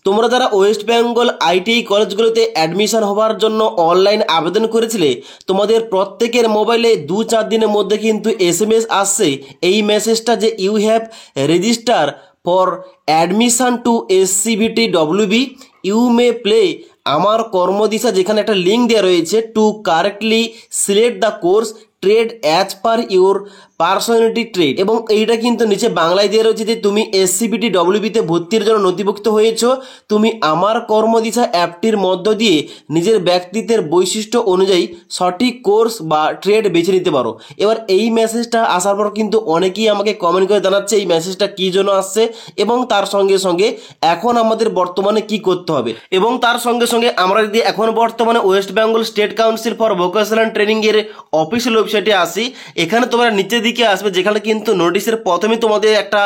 তোমরা যারা West Bengal ITI কলেজগুলোতে admission হওয়ার জন্য অনলাইন আবেদন করেছিলে, তোমাদের প্রত্যেকের মোবাইলে 2-4 দিনের মধ্যে কিন্তু এসএমএস আসছে এই মেসেজটা যে you have register for admission to SCBT WB, you may play Amar Karmadisha, যেখানে একটা লিঙ্ক দেওয়া রয়েছে to correctly select the course trade as per your personality trade. এবং এইটা কিন্তু নিচে বাংলায় দিয়ে রয়েছে যে তুমি এসসিবিটি ডব্লিউবিতে ভর্তির জন্য নথিভুক্ত হয়েছো, তুমি আমার কর্মদিশা অ্যাপটির মধ্য দিয়ে নিজের ব্যক্তিত্বের বৈশিষ্ট্য অনুযায়ী সঠিক কোর্স বা ট্রেড বেছে নিতে পারো। এবার এই মেসেজটা আসার পর কিন্তু অনেকেই আমাকে কমেন্ট করে জানাচ্ছে এই মেসেজটা কী জন্য আসছে এবং তার সঙ্গে সঙ্গে এখন আমাদের বর্তমানে কি করতে হবে। এবং তার সঙ্গে সঙ্গে আমরা যদি এখন বর্তমানে West Bengal state council for vocational training এর অফিসিয়াল ওয়েবসাইটে আসি, এখানে তোমরা নিচের দিকে আসবে, যেখানে কিন্তু নোটিশের প্রথমে তোমাদের একটা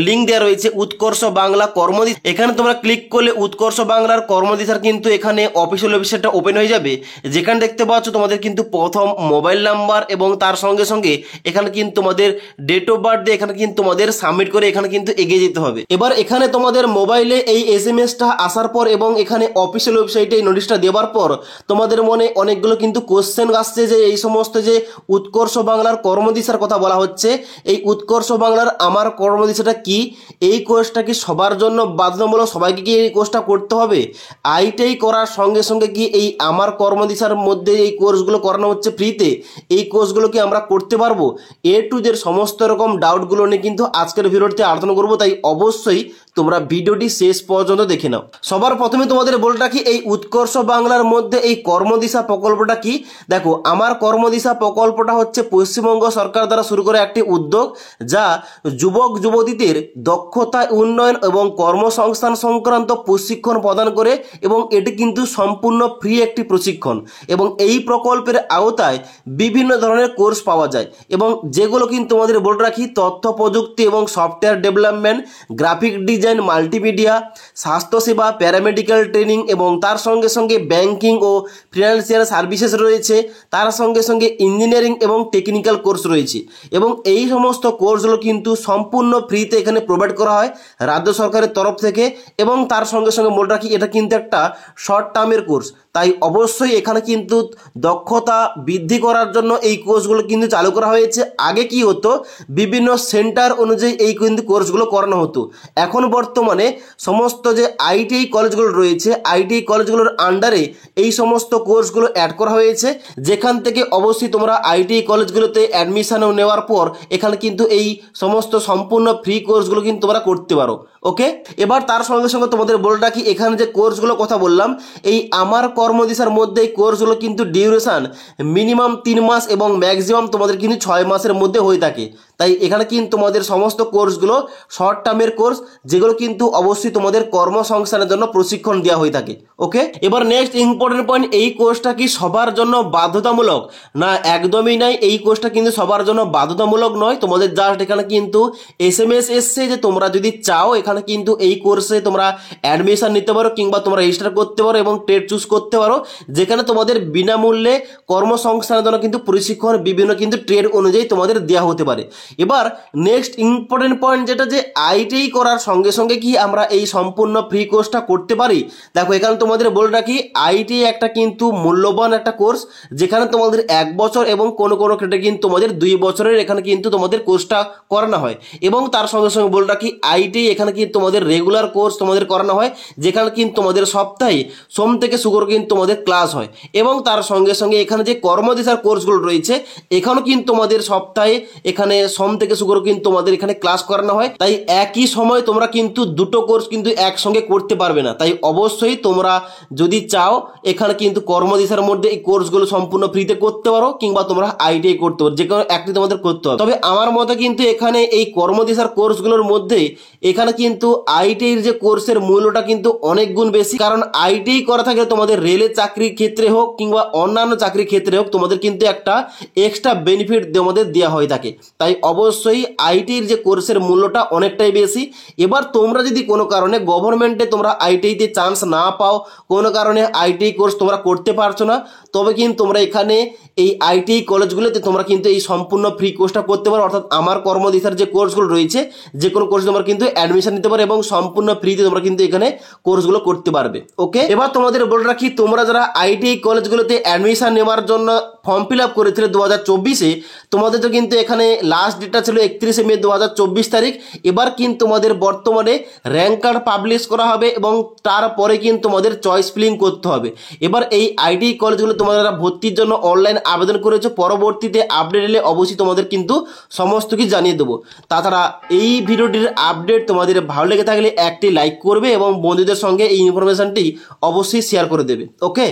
লিঙ্ক দেওয়া রয়েছে উৎকর্ষ বাংলা কর্মদিশা। এখানে তোমরা ক্লিক করলে উৎকর্ষ বাংলার কর্মদিশার কিন্তু এখানে অফিসিয়াল ওয়েবসাইটটা ওপেন হয়ে যাবে। যেখানে দেখতে পাচ্ছ তোমাদের কিন্তু প্রথম মোবাইল নাম্বার এবং তার সঙ্গে সঙ্গে এখানে কিন্তু তোমাদের ডেট অফ বার্থ দিয়ে এখানে কিন্তু তোমাদের সাবমিট করে এখানে কিন্তু এগিয়ে যেতে হবে। এবার এখানে তোমাদের মোবাইলে এই এসএমএসটা আসার পর এবং এখানে অফিসিয়াল ওয়েবসাইটে এই নোটিশটা দেওয়ার পর তোমাদের মনে অনেকগুলো কিন্তু কোশ্চেন আসছে যে এই সমস্ত যে উৎকর্ষ বাংলার কর্মদিশার কথা বলা হচ্ছে, এই উৎকর্ষ বাংলার আমার কর্মদিশাটা কি, এই কোর্সটা কি সবার জন্য বাধ্যতামূলক, সবাইকে কি এই কোর্সটা করতে হবে, আইটিআই করার সঙ্গে সঙ্গে কি এই আমার কর্মদিশার মধ্যে এই কোর্সগুলো করানো হচ্ছে ফ্রিতে, এই কোর্সগুলো কি আমরা করতে পারবো, এ টু জেড সমস্ত রকম ডাউটগুলো নিয়ে কিন্তু আজকের ভিডিওতে আলোচনা করবো। তাই অবশ্যই তোমরা ভিডিওটি শেষ পর্যন্ত দেখে নাও। সবার প্রথমে তোমাদের বলে রাখি এই উৎকর্ষ বাংলার মধ্যে এই কর্মদিশা প্রকল্পটা কি। দেখো, আমার কর্মদিশা প্রকল্পটা হচ্ছে পশ্চিমবঙ্গ সরকার দ্বারা শুরু করা একটি উদ্যোগ, যা যুবক যুবতীদের দক্ষতা উন্নয়ন এবং কর্মসংস্থান সংক্রান্ত প্রশিক্ষণ প্রদান করে এবং এটি কিন্তু সম্পূর্ণ ফ্রি একটি প্রশিক্ষণ। এবং এই প্রকল্পের আওতায় বিভিন্ন ধরনের কোর্স পাওয়া যায় এবং যেগুলো কিন্তু তোমাদের বলে রাখি তথ্য প্রযুক্তি এবং software development, graphic design, multimedia, স্বাস্থ্যসেবা, প্যারামেডিক্যাল ট্রেনিং এবং তার সঙ্গে সঙ্গে ব্যাংকিং ও ফিনান্সিয়াল সার্ভিসেস রয়েছে, তার সঙ্গে সঙ্গে ইঞ্জিনিয়ারিং এবং টেকনিক্যাল কোর্স রয়েছে। এবং এই সমস্ত কোর্সগুলো কিন্তু সম্পূর্ণ ফ্রিতে এখানে প্রোভাইড করা হয় রাজ্য সরকারের তরফ থেকে। এবং তার সঙ্গে সঙ্গে বলে রাখি এটা কিন্তু একটা শর্ট টার্মের কোর্স, তাই অবশ্যই এখানে কিন্তু দক্ষতা বৃদ্ধি করার জন্য এই কোর্সগুলো কিন্তু চালু করা হয়েছে। আগে কি হতো, বিভিন্ন সেন্টার অনুযায়ী এই কিন্তু কোর্সগুলো করানো হতো। এখন বর্তমানে সমস্ত যে আইটিআই কলেজগুলো রয়েছে, আইটিআই কলেজগুলোর আন্ডারে এই সমস্ত কোর্সগুলো অ্যাড করা হয়েছে, যেখান থেকে অবশ্যই তোমরা আইটিআই কলেজগুলোতে অ্যাডমিশন নেওয়ার পর এখানে কিন্তু এই সমস্ত সম্পূর্ণ ফ্রি কোর্সগুলো কিন্তু তোমরা করতে পারো। ওকে, এবার তার সঙ্গে সঙ্গে তোমাদের বলে রাখি এখানে যে কোর্সগুলো কথা বললাম, এই আমার কর্মদিশার মধ্যে এই কোর্সগুলো কিন্তু ডিউরেশন মিনিমাম 3 মাস এবং ম্যাক্সিমাম তোমাদের কিন্তু 6 মাসের মধ্যে হয়ে থাকে। তাই এখানে কিন্তু তোমাদের সমস্ত কোর্সগুলো শর্ট টার্মের কোর্স, যেগুলো কিন্তু অবশ্যই তোমাদের কর্মসংস্থানের জন্য প্রশিক্ষণ দেওয়া হয়ে থাকে। ওকে, এবার নেক্সট ইম্পর্টেন্ট পয়েন্ট, এই কোর্সটা কি সবার জন্য বাধ্যতামূলক? না, একদমই নয়, এই কোর্সটা কিন্তু সবার জন্য বাধ্যতামূলক নয়। তোমাদের জাস্ট এখানে কিন্তু এসএমএস এসছে যে তোমরা যদি চাও এখানে কিন্তু এই কোর্সে তোমরা অ্যাডমিশন নিতে পারো কিংবা তোমরা রেজিস্টার করতে পারো এবং ট্রেড চুজ করতে পারো, যেখানে তোমাদের বিনামূল্যে কর্মসংস্থানের জন্য কিন্তু প্রশিক্ষণ বিভিন্ন কিন্তু ট্রেড অনুযায়ী তোমাদের দেওয়া হতে পারে। এবার নেক্সট ইম্পর্টেন্ট পয়েন্ট যেটা, যে আইটিআই করার সঙ্গে সঙ্গে কি আমরা এই সম্পূর্ণ ফ্রি কোর্সটা করতে পারি? দেখো, এখানে তোমাদের বলে রাখি আইটিআই একটা কিন্তু মূল্যবান একটা কোর্স, যেখানে তোমাদের 1 বছর এবং কোনো কোনো ক্ষেত্রে কিন্তু তোমাদের 2 বছরের এখানে কিন্তু তোমাদের কোর্সটা করানো হয়। এবং তার সঙ্গে সঙ্গে বলে রাখি আইটিআই এখানে কিন্তু তোমাদের রেগুলার কোর্স তোমাদের করানো হয়, যেখানে কিন্তু তোমাদের সপ্তাহে সোম থেকে শুক্র কিন্তু তোমাদের ক্লাস হয়। এবং তার সঙ্গে সঙ্গে এখানে যে কর্মদিশার কোর্সগুলো রয়েছে এখানেও কিন্তু তোমাদের সপ্তাহে এখানে সোম থেকে শুক্র কিন্তু তোমাদের এখানে ক্লাস করানো হয়। তাই একই সময় তোমরা কিন্তু দুটো কোর্স কিন্তু একসঙ্গে করতে পারবে না। তাই অবশ্যই তোমরা যদি চাও এখানে কিন্তু কর্মদিশার মধ্যে এই কোর্সগুলো সম্পূর্ণ ফ্রিতে করতে পারো কিংবা তোমরা আইটিআই করতে পারো, যে কোনো একটি তোমাদের করতে হবে। তবে আমার মতে কিন্তু এখানে এই কর্মদিশার কোর্সগুলোর মধ্যে এখানে কিন্তু আইটিআইয়ের যে কোর্সের মূল্যটা কিন্তু অনেক গুণ বেশি। কারণ আইটিআই করা থাকলে তোমাদের রেলের চাকরির ক্ষেত্রে হোক কিংবা অন্যান্য চাকরির ক্ষেত্রে হোক তোমাদের কিন্তু একটা এক্সট্রা বেনিফিট তোমাদের দেওয়া হয়ে থাকে। তাই অবশ্যই আইটির যে কোর্সের মূল্যটা অনেকটাই বেশি। এবার তোমরা যদি কোনো কারণে গভর্নমেন্টে তোমরা আইটিআইতে চান্স না পাও, কোনো কারণে আইটিআই কোর্স তোমরা করতে পারছো না, তবে কিন্তু তোমরা এখানে এই আইটিআই কলেজগুলোতে তোমরা কিন্তু এই সম্পূর্ণ ফ্রি কোর্সটা করতে পারো। অর্থাৎ আমার কর্মদিশার যে কোর্সগুলো রয়েছে, যে কোনো কোর্সে তোমরা কিন্তু অ্যাডমিশন নিতে পারো এবং সম্পূর্ণ ফ্রিতে তোমরা কিন্তু এখানে কোর্সগুলো করতে পারবে। ওকে, এবার তোমাদের বলে রাখি, তোমরা যারা আইটিআই কলেজগুলোতে অ্যাডমিশন নেওয়ার জন্য ফর্ম ফিল আপ করেছিলে 2024-এ, তোমাদের তো কিন্তু এখানে লাস্ট ডেটটা ছিল 31শে মে 2024 তারিখ। এবার কিন্তু তোমাদের বর্তমানে র্যাঙ্ক কার্ড পাবলিশ করা হবে এবং তারপরে কিন্তু তোমাদের চয়েস ফিলিং করতে হবে। এবার এই আইটিআই কলেজগুলো তোমরা ভর্তির জন্য অনলাইন আবেদন করেছো, পরবর্তীতে আপডেট এলে অবশ্যই তোমাদের কিন্তু সমস্ত কিছু জানিয়ে দেবো। তাছাড়া এই ভিডিওটির আপডেট তোমাদের ভালো লেগে থাকলে একটি লাইক করবে এবং বন্ধুদের সঙ্গে এই ইনফরমেশনটি অবশ্যই শেয়ার করে দেবে। ওকে।